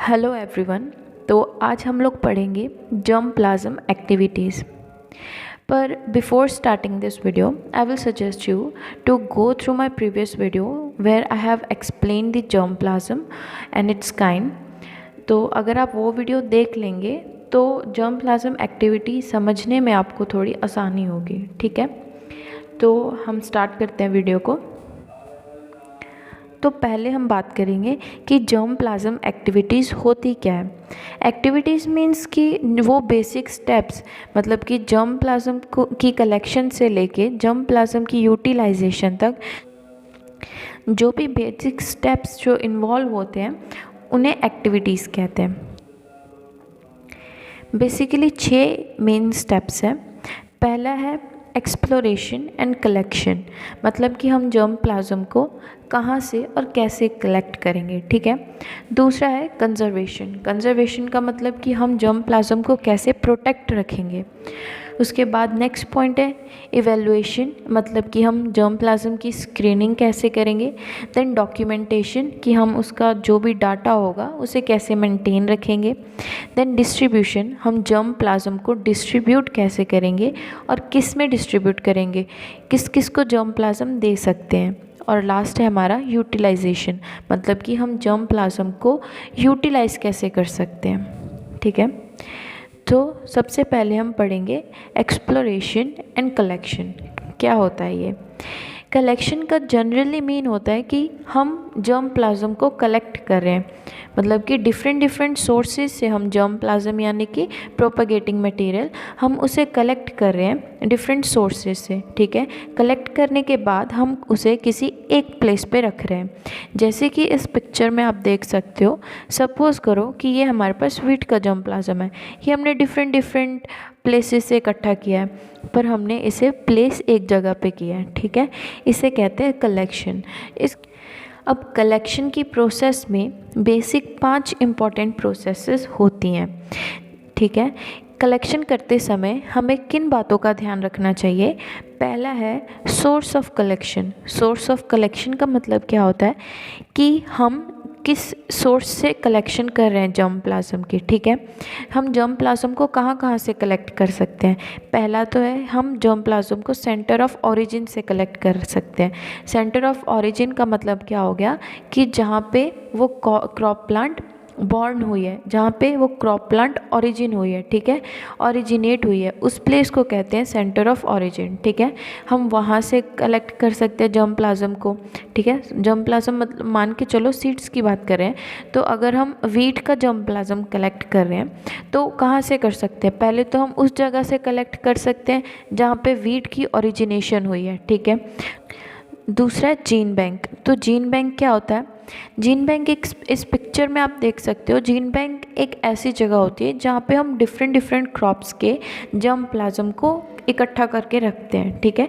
Hello everyone. तो आज हम लोग पढ़ेंगे जर्म प्लाज्म एक्टिविटीज़। पर before starting this video I will suggest you to go through my previous video where I have explain the germ plasm and its kind. तो अगर आप वो वीडियो देख लेंगे तो जर्म प्लाज्म एक्टिविटी समझने में आपको थोड़ी आसानी होगी। ठीक है, तो हम स्टार्ट करते हैं वीडियो को। तो पहले हम बात करेंगे कि जर्म प्लाज्म एक्टिविटीज़ होती क्या है। एक्टिविटीज़ मीन्स कि वो बेसिक स्टेप्स, मतलब कि जर्म प्लाज्म को की कलेक्शन से लेके जर्म प्लाज्म की यूटिलाइजेशन तक जो भी बेसिक स्टेप्स जो इन्वॉल्व होते हैं उन्हें एक्टिविटीज़ कहते हैं। बेसिकली 6 मेन स्टेप्स हैं। पहला है एक्सप्लोरेशन एंड कलेक्शन, मतलब कि हम जर्म प्लाज्म को कहाँ से और कैसे कलेक्ट करेंगे। ठीक है। दूसरा है कंजर्वेशन। कंजर्वेशन का मतलब कि हम जर्म प्लाज्म को कैसे प्रोटेक्ट रखेंगे। उसके बाद नेक्स्ट पॉइंट है इवेल्युएशन, मतलब कि हम जर्म प्लाज्म की स्क्रीनिंग कैसे करेंगे। देन डॉक्यूमेंटेशन, कि हम उसका जो भी डाटा होगा उसे कैसे मेंटेन रखेंगे। देन डिस्ट्रीब्यूशन, हम जर्म प्लाज्म को डिस्ट्रीब्यूट कैसे करेंगे और किस में डिस्ट्रीब्यूट करेंगे, किस किस को जर्म प्लाज्म दे सकते हैं। और लास्ट है हमारा यूटिलाइजेशन, मतलब कि हम जर्म प्लाज्म को यूटिलाइज कैसे कर सकते हैं। ठीक है, तो सबसे पहले हम पढ़ेंगे एक्सप्लोरेशन एंड कलेक्शन। क्या होता है ये? कलेक्शन का जनरली मीन होता है कि हम जर्म प्लाज्म को कलेक्ट कर रहे हैं, मतलब कि डिफरेंट सोर्सेज से हम जर्म प्लाज्म यानी कि प्रोपगेटिंग मटेरियल हम उसे कलेक्ट कर रहे हैं डिफरेंट सोर्सेज से। ठीक है, कलेक्ट करने के बाद हम उसे किसी एक प्लेस पे रख रहे हैं। जैसे कि इस पिक्चर में आप देख सकते हो, सपोज़ करो कि ये हमारे पास वीट का जर्म प्लाज्म है। ये हमने डिफरेंट प्लेसेस से इकट्ठा किया है, पर हमने इसे प्लेस एक जगह पे किया है। ठीक है, इसे कहते हैं कलेक्शन। अब कलेक्शन की प्रोसेस में बेसिक 5 इम्पॉर्टेंट प्रोसेसेस होती हैं। ठीक है, कलेक्शन करते समय हमें किन बातों का ध्यान रखना चाहिए? पहला है source of collection. Source of collection का मतलब क्या होता है कि हम किस सोर्स से कलेक्शन कर रहे हैं जर्म प्लाज्म की। ठीक है, हम जर्म प्लाज्म को कहाँ कहाँ से कलेक्ट कर सकते हैं? पहला तो है हम जर्म प्लाज्म को सेंटर ऑफ ओरिजिन से कलेक्ट कर सकते हैं। सेंटर ऑफ ओरिजिन का मतलब क्या हो गया कि जहाँ पे वो क्रॉप प्लांट बॉर्न हुई है, जहाँ पे वो क्रॉप प्लांट ओरिजिन हुई है। ठीक है, ओरिजिनेट हुई है, उस प्लेस को कहते हैं सेंटर ऑफ ओरिजिन। ठीक है, हम वहाँ से कलेक्ट कर सकते हैं जर्म प्लाज्म को। ठीक है, जर्म प्लाज्म मतलब मान के चलो सीड्स की बात करें, तो अगर हम वीट का जर्म प्लाज्म कलेक्ट कर रहे हैं तो कहाँ से कर सकते हैं? पहले तो हम उस जगह से कलेक्ट कर सकते हैं जहाँ पे वीट की ओरिजिनेशन हुई है। ठीक है, दूसरा है जीन बैंक। तो जीन बैंक क्या होता है? जीन बैंक एक इस पिक्चर में आप देख सकते हो, जीन बैंक एक ऐसी जगह होती है जहाँ पे हम डिफरेंट क्रॉप्स के जर्म प्लाज्म को इकट्ठा करके रखते हैं। ठीक है,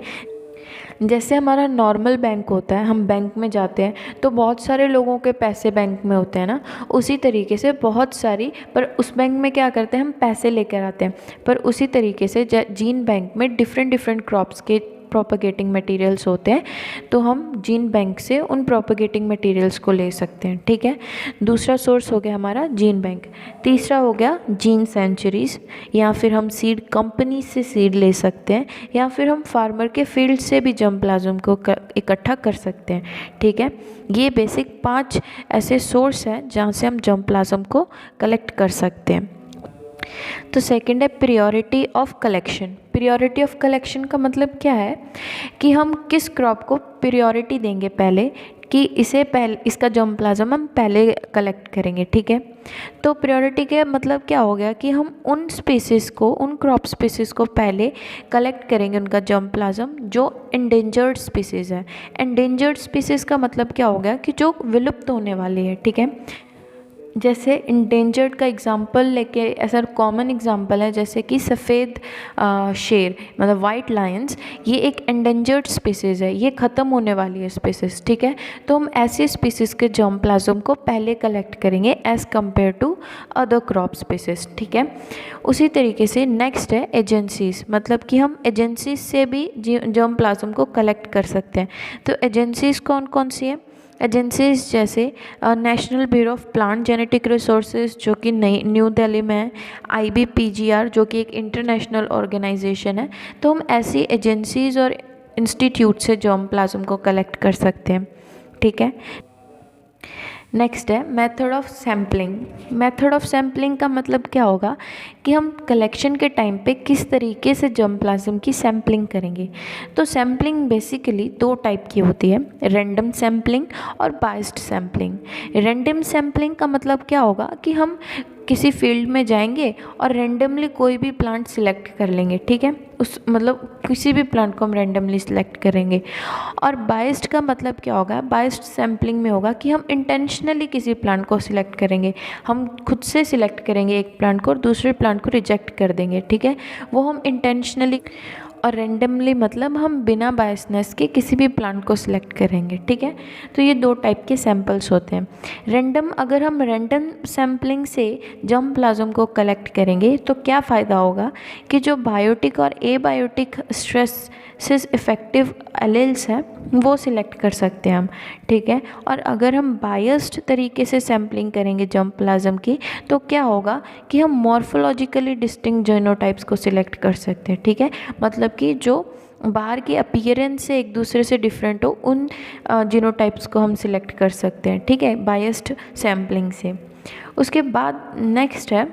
जैसे हमारा नॉर्मल बैंक होता है, हम बैंक में जाते हैं तो बहुत सारे लोगों के पैसे बैंक में होते हैं ना, उसी तरीके से बहुत सारी, पर उस बैंक में क्या करते हैं हम पैसे लेकर आते हैं, पर उसी तरीके से जीन बैंक में डिफरेंट क्रॉप्स के प्रोपगेटिंग मटेरियल्स होते हैं, तो हम जीन बैंक से उन प्रोपगेटिंग मटेरियल्स को ले सकते हैं। ठीक है, दूसरा सोर्स हो गया हमारा जीन बैंक। तीसरा हो गया जीन सेंचुरीज, या फिर हम सीड कंपनी से सीड ले सकते हैं, या फिर हम फार्मर के फील्ड से भी जर्म प्लाज्म को इकट्ठा कर सकते हैं। ठीक है, ये बेसिक 5 ऐसे सोर्स हैं जहाँ से हम जर्म प्लाज्म को कलेक्ट कर सकते हैं। तो सेकंड है priority of collection. Priority of collection का मतलब क्या है कि हम किस क्रॉप को प्रियोरिटी देंगे पहले, कि इसे पहले इसका जर्म प्लाज्म हम पहले कलेक्ट करेंगे। ठीक है, तो प्रियोरिटी का मतलब क्या हो गया कि हम उन स्पीसीज़ को, उन क्रॉप स्पीसीज़ को पहले कलेक्ट करेंगे उनका जर्म प्लाज्म जो एंडेंजर्ड स्पीसीज़ है। एंडेंजर्ड स्पीसीज़ का मतलब क्या हो गया कि जो विलुप्त होने वाली है। ठीक है, जैसे इंडेंजर्ड का एग्जांपल लेके, ऐसा कॉमन एग्जांपल है जैसे कि सफ़ेद शेर, मतलब वाइट लायंस, ये एक एंडेंजर्ड स्पीसीज़ है, ये ख़त्म होने वाली है स्पीसीज़। ठीक है, तो हम ऐसी स्पीसीज़ के जर्म प्लाज्म को पहले कलेक्ट करेंगे as compare to other crop species. ठीक है, उसी तरीके से नेक्स्ट है एजेंसीज़, मतलब कि हम एजेंसीज से भी जर्म प्लाज्म को कलेक्ट कर सकते हैं। तो एजेंसीज़ कौन कौन सी है? एजेंसीज जैसे national bureau of plant genetic resources जो कि नई न्यू दिल्ली में है, IBPGR जो कि एक इंटरनेशनल ऑर्गेनाइजेशन है। तो हम ऐसी एजेंसीज और इंस्टीट्यूट से जर्म प्लाज्म को कलेक्ट कर सकते हैं, ठीक है। नेक्स्ट है method of sampling. Method of sampling का मतलब क्या होगा कि हम कलेक्शन के टाइम पे किस तरीके से जर्म प्लाज्म की सैम्पलिंग करेंगे। तो सैम्पलिंग बेसिकली दो टाइप की होती है, रैंडम सैम्पलिंग और बायस्ड सैम्पलिंग। रैंडम सैम्पलिंग का मतलब क्या होगा कि हम किसी फील्ड में जाएंगे और रैंडमली कोई भी प्लांट सिलेक्ट कर लेंगे, ठीक है, उस मतलब किसी भी प्लांट को हम रैंडमली सिलेक्ट करेंगे। और बायस्ड का मतलब क्या होगा, बायस्ड सैम्पलिंग में होगा कि हम इंटेंशनली किसी प्लांट को सिलेक्ट करेंगे, हम खुद से सिलेक्ट करेंगे एक प्लांट को और दूसरे प्लांट को रिजेक्ट कर देंगे, ठीक है, वो हम इंटेंशनली। और रैंडमली मतलब हम बिना बायसनेस के किसी भी प्लांट को सिलेक्ट करेंगे, ठीक है। तो ये दो टाइप के सैंपल्स होते हैं। रैंडम, अगर हम रैंडम सैम्पलिंग से जर्म प्लाज्म को कलेक्ट करेंगे तो क्या फ़ायदा होगा कि जो बायोटिक और एबायोटिक स्ट्रेस इफेक्टिव एलील्स हैं वो सिलेक्ट कर सकते हैं हम, ठीक है। और अगर हम बायस्ड तरीके से सैम्पलिंग करेंगे जर्म प्लाज्म की तो क्या होगा कि हम मॉर्फोलॉजिकली डिस्टिंक्ट जीनोटाइप्स को सिलेक्ट कर सकते हैं, ठीक है। मतलब कि जो बाहर की अपीयरेंस से एक दूसरे से डिफरेंट हो उन जीनोटाइप्स को हम सिलेक्ट कर सकते हैं, ठीक है, बायस्ड सैम्पलिंग से। उसके बाद नेक्स्ट है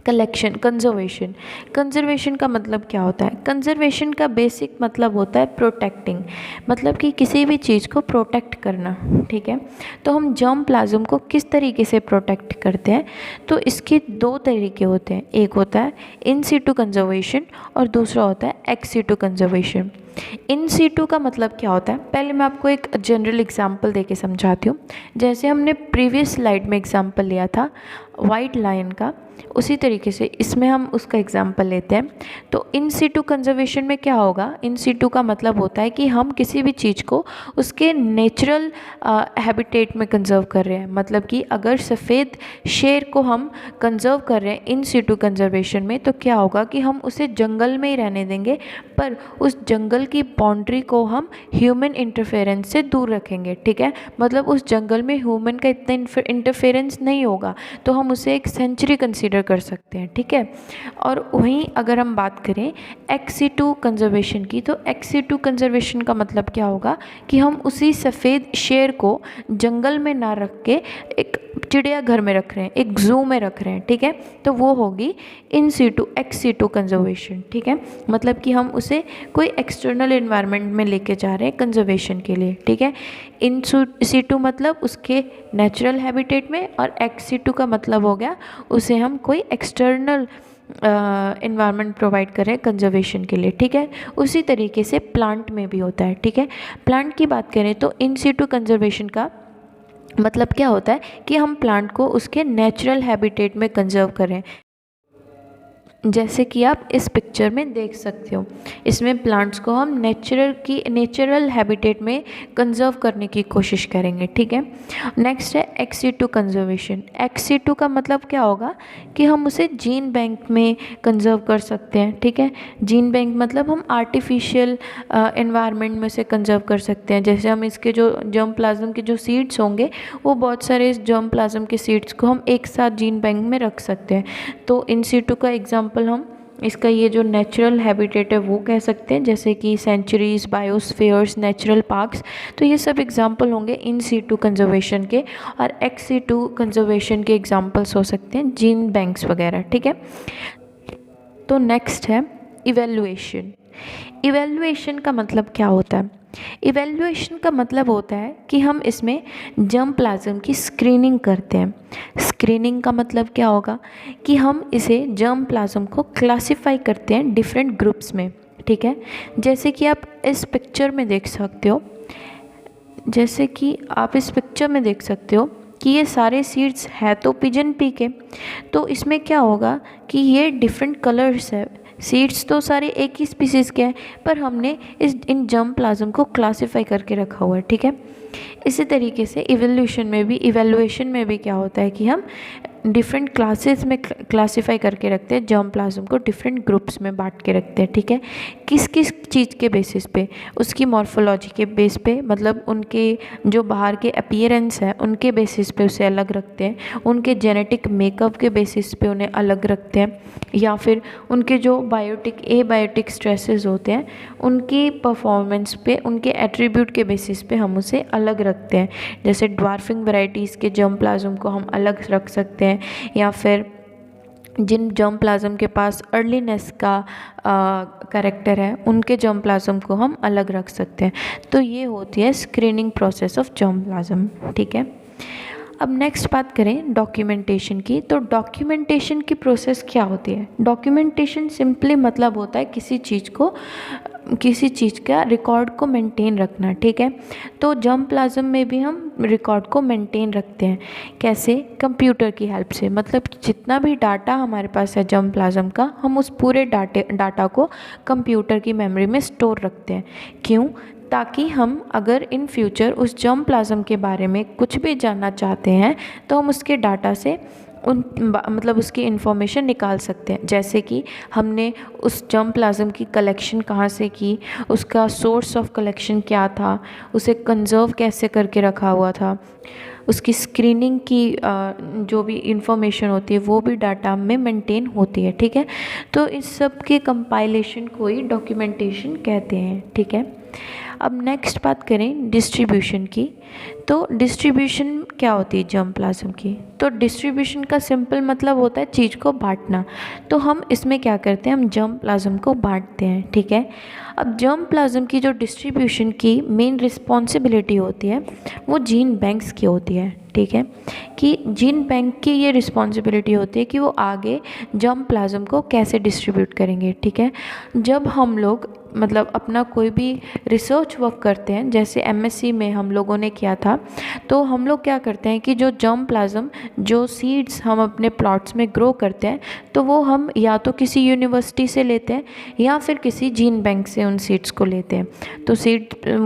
कलेक्शन, कंजर्वेशन। कंजर्वेशन का मतलब क्या होता है, कंजर्वेशन का बेसिक मतलब होता है प्रोटेक्टिंग, मतलब कि किसी भी चीज़ को प्रोटेक्ट करना, ठीक है। तो हम जर्म प्लाज्म को किस तरीके से प्रोटेक्ट करते हैं, तो इसके दो तरीके होते हैं, एक होता है इन सीटू कंजर्वेशन और दूसरा होता है ex situ conservation. In situ का मतलब क्या होता है, पहले मैं आपको एक जनरल एग्जांपल देके समझाती हूँ। जैसे हमने प्रीवियस स्लाइड में एग्जांपल लिया था वाइट लायन का, उसी तरीके से इसमें हम उसका एग्जांपल लेते हैं। तो इन सीटू कंजर्वेशन में क्या होगा, इन सीटू का मतलब होता है कि हम किसी भी चीज़ को उसके नेचुरल हैबिटेट में कंजर्व कर रहे हैं। मतलब कि अगर सफ़ेद शेर को हम कंजर्व कर रहे हैं इन सीटू कंजर्वेशन में तो क्या होगा कि हम उसे जंगल में ही रहने देंगे, पर उस जंगल की बाउंड्री को हम ह्यूमन इंटरफेरेंस से दूर रखेंगे, ठीक है। मतलब उस जंगल में ह्यूमन का इतना इंटरफेरेंस नहीं होगा, तो हम उसे एक सेंचुरी कंसीडर कर सकते हैं, ठीक है। और वहीं अगर हम बात करें एक्स सीटू कंजर्वेशन की, तो एक्स सीटू कंजर्वेशन का मतलब क्या होगा कि हम उसी सफ़ेद शेर को जंगल में ना रख के एक चिड़ियाघर में रख रहे हैं, एक जू में रख रहे हैं, ठीक है। तो वो होगी in situ, ex situ conservation, ठीक है। मतलब कि हम उसे कोई एक्सटर्नल एनवायरनमेंट में लेके जा रहे हैं कंजर्वेशन के लिए, ठीक है। इन सीटू मतलब उसके नेचुरल हैबिटेट में, और एक्स सीटू का मतलब हो गया उसे हम कोई एक्सटर्नल इन्वायरमेंट प्रोवाइड करें कंजर्वेशन के लिए, ठीक है। उसी तरीके से प्लांट में भी होता है, ठीक है। प्लांट की बात करें तो इन सीटू कंजर्वेशन का मतलब क्या होता है कि हम प्लांट को उसके नेचुरल हैबिटेट में कंजर्व करें। जैसे कि आप इस पिक्चर में देख सकते हो, इसमें प्लांट्स को हम नेचुरल हैबिटेट में कंजर्व करने की कोशिश करेंगे, ठीक है। नेक्स्ट है ex situ conservation. Ex situ का मतलब क्या होगा कि हम उसे जीन बैंक में कंजर्व कर सकते हैं, ठीक है। जीन बैंक मतलब हम आर्टिफिशियल एनवायरनमेंट में से कंजर्व कर सकते हैं। जैसे हम इसके जो जर्म प्लाज्म के जो सीड्स होंगे वो बहुत सारे इस जर्म प्लाज्म के सीड्स को हम एक साथ जीन बैंक में रख सकते हैं। तो इन सीटू का एग्जाम्पल हम इसका ये जो नेचुरल हैबिटेट है वो कह सकते हैं, जैसे कि सेंचुरीज, बायोस्फीयर्स, नेचुरल पार्क्स। तो ये सब एग्जांपल होंगे इन सीटू कंजर्वेशन के। और एक्स सीटू कंजर्वेशन के एग्जांपल्स हो सकते हैं जीन बैंक्स वगैरह, ठीक है। तो नेक्स्ट है इवैल्यूएशन। इवैल्यूएशन का मतलब क्या होता है, इवैल्यूएशन का मतलब होता है कि हम इसमें जर्म प्लाज्म की स्क्रीनिंग करते हैं। स्क्रीनिंग का मतलब क्या होगा कि हम इसे जर्म प्लाज्म को क्लासिफाई करते हैं डिफरेंट ग्रुप्स में, ठीक है। जैसे कि आप इस पिक्चर में देख सकते हो, जैसे कि आप इस पिक्चर में देख सकते हो कि ये सारे सीड्स है तो पिजन पी के, तो इसमें क्या होगा कि ये डिफरेंट कलर्स है। सीड्स तो सारे एक ही स्पीसीज़ के हैं, पर हमने इन जर्म प्लाज्म को क्लासिफाई करके रखा हुआ है, ठीक है। इसी तरीके से इवोल्यूशन में भी, इवैल्यूएशन में भी क्या होता है कि हम डिफरेंट क्लासेस में क्लासीफाई करके रखते हैं, जर्म प्लाज्म को डिफरेंट ग्रुप्स में बांट के रखते हैं, ठीक है। किस किस चीज़ के बेसिस पे? उसकी मॉर्फोलॉजी के बेस पे, मतलब उनके जो बाहर के अपीयरेंस है उनके बेसिस पे उसे अलग रखते हैं, उनके जेनेटिक मेकअप के बेसिस पे उन्हें अलग रखते हैं, या फिर उनके जो बायोटिक एबायोटिक स्ट्रेसेस होते हैं उनकी परफॉर्मेंस पे, उनके एट्रीब्यूट के बेसिस पे हम उसे अलग रखते हैं। जैसे ड्वार्फिंग वैरायटीज़ के जर्म प्लाज्म को हम अलग रख सकते हैं, या फिर जिन जर्म प्लाज्म के पास अर्लीनेस का कैरेक्टर है उनके जर्म प्लाज्म को हम अलग रख सकते हैं। तो ये होती है screening process of germ plasm, ठीक है। अब नेक्स्ट बात करें डॉक्यूमेंटेशन की। तो डॉक्यूमेंटेशन की प्रोसेस क्या होती है? डॉक्यूमेंटेशन सिंपली मतलब होता है किसी चीज़ का रिकॉर्ड को मेंटेन रखना, ठीक है। तो जर्म प्लाज्म में भी हम रिकॉर्ड को मेंटेन रखते हैं। कैसे? कंप्यूटर की हेल्प से। मतलब जितना भी डाटा हमारे पास है जर्म प्लाज्म का, हम उस पूरे डाटा को कंप्यूटर की मेमोरी में स्टोर रखते हैं। क्यों? ताकि हम अगर इन फ्यूचर उस जर्म प्लाज्म के बारे में कुछ भी जानना चाहते हैं तो हम उसके डाटा से मतलब उसकी इन्फॉर्मेशन निकाल सकते हैं। जैसे कि हमने उस जर्म प्लाज्म की कलेक्शन कहाँ से की, उसका सोर्स ऑफ कलेक्शन क्या था, उसे कंजर्व कैसे करके रखा हुआ था, उसकी स्क्रीनिंग की जो भी इंफॉर्मेशन होती है वो भी डाटा में मेंटेन होती है, ठीक है। तो इस सब के कंपाइलेशन को ही डॉक्यूमेंटेशन कहते हैं, ठीक है। अब नेक्स्ट बात करें डिस्ट्रीब्यूशन की। तो डिस्ट्रीब्यूशन क्या होती है जर्म प्लाज्म की? तो डिस्ट्रीब्यूशन का सिंपल मतलब होता है चीज़ को बांटना। तो हम इसमें क्या करते हैं, हम जर्म प्लाज्म को बांटते हैं, ठीक है। अब जर्म प्लाज्म की जो डिस्ट्रीब्यूशन की मेन रिस्पॉन्सिबिलिटी होती है वो जीन बैंक्स की होती है, ठीक है। कि जीन बैंक की ये रिस्पॉन्सिबिलिटी होती है कि वो आगे जर्म प्लाज्म को कैसे डिस्ट्रीब्यूट करेंगे, ठीक है। जब हम लोग मतलब अपना कोई भी रिसर्च वर्क करते हैं, जैसे एमएससी में हम लोगों ने किया था, तो हम लोग क्या करते हैं कि जो जर्म प्लाज्म, जो सीड्स हम अपने प्लॉट्स में ग्रो करते हैं, तो वो हम या तो किसी यूनिवर्सिटी से लेते हैं या फिर किसी जीन बैंक से उन सीड्स को लेते हैं। तो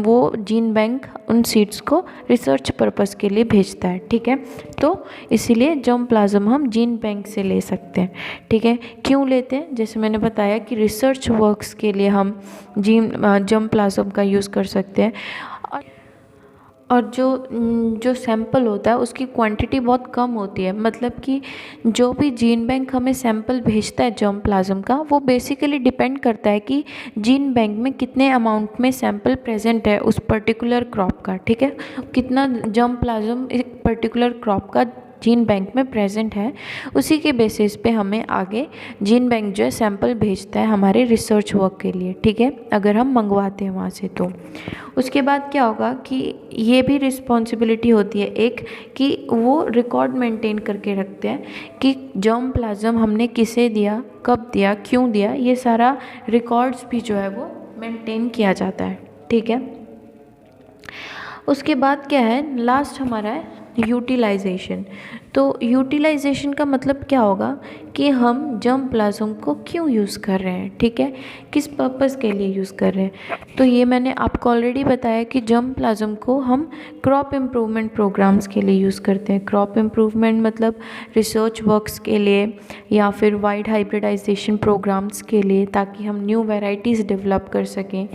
वो जीन बैंक उन सीड्स को रिसर्च पर्पस के लिए भेजता है, ठीक है। तो इसीलिए जर्म प्लाज्म हम जीन बैंक से ले सकते हैं, ठीक है। क्यों लेते हैं? जैसे मैंने बताया कि रिसर्च वर्क्स के लिए हम जर्म प्लाज्म का यूज़ कर सकते हैं। और जो सैंपल होता है उसकी क्वांटिटी बहुत कम होती है। मतलब कि जो भी जीन बैंक हमें सैंपल भेजता है जर्म प्लाज्म का, वो बेसिकली डिपेंड करता है कि जीन बैंक में कितने अमाउंट में सैंपल प्रेजेंट है उस पर्टिकुलर क्रॉप का, ठीक है। कितना जर्म प्लाज्म एक पर्टिकुलर क्रॉप का जीन बैंक में प्रेजेंट है, उसी के बेसिस पे हमें आगे जीन बैंक जो है सैंपल भेजता है हमारे रिसर्च वर्क के लिए, ठीक है, अगर हम मंगवाते हैं वहाँ से। तो उसके बाद क्या होगा कि ये भी रिस्पॉन्सिबिलिटी होती है एक, कि वो रिकॉर्ड मेंटेन करके रखते हैं कि जर्म प्लाज्म हमने किसे दिया, कब दिया, क्यों दिया, ये सारा रिकॉर्ड्स भी जो है वो मेंटेन किया जाता है, ठीक है। उसके बाद क्या है, लास्ट हमारा है यूटिलाइजेशन। तो यूटिलाइजेशन का मतलब क्या होगा कि हम जर्म प्लाज्म को क्यों यूज़ कर रहे हैं, ठीक है, किस पर्पस के लिए यूज़ कर रहे हैं। तो ये मैंने आपको ऑलरेडी बताया कि जर्म प्लाज्म को हम क्रॉप इम्प्रूवमेंट प्रोग्राम्स के लिए यूज़ करते हैं। क्रॉप इम्प्रूवमेंट मतलब रिसर्च वर्क्स के लिए या फिर वाइड हाइब्रिडाइजेशन प्रोग्राम्स के लिए, ताकि हम न्यू वैरायटीज़ डेवलप कर सकें,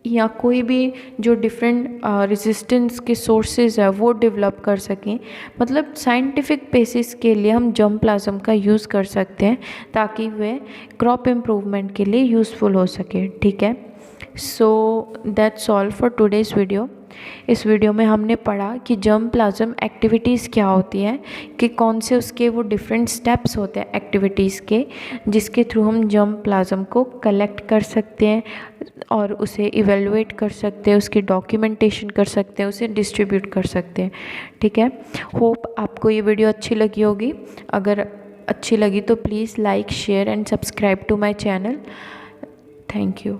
या कोई भी जो डिफरेंट रेजिस्टेंस के सोर्सेज है वो डेवलप कर सकें। मतलब साइंटिफिक बेसिस के लिए हम जर्म प्लाज्म का यूज़ कर सकते हैं ताकि वे क्रॉप इम्प्रूवमेंट के लिए यूज़फुल हो सके, ठीक है। So that's all for today's video. इस वीडियो में हमने पढ़ा कि जर्म प्लाज्म एक्टिविटीज़ क्या होती हैं, कि कौन से उसके वो डिफरेंट स्टेप्स होते हैं एक्टिविटीज़ के, जिसके थ्रू हम जर्म प्लाज्म को कलेक्ट कर सकते हैं और उसे इवेलुएट कर सकते हैं, उसकी डॉक्यूमेंटेशन कर सकते हैं, उसे डिस्ट्रीब्यूट कर सकते हैं, ठीक है। होप आपको ये वीडियो अच्छी लगी होगी। अगर अच्छी लगी तो please like, share and subscribe to my channel. Thank you.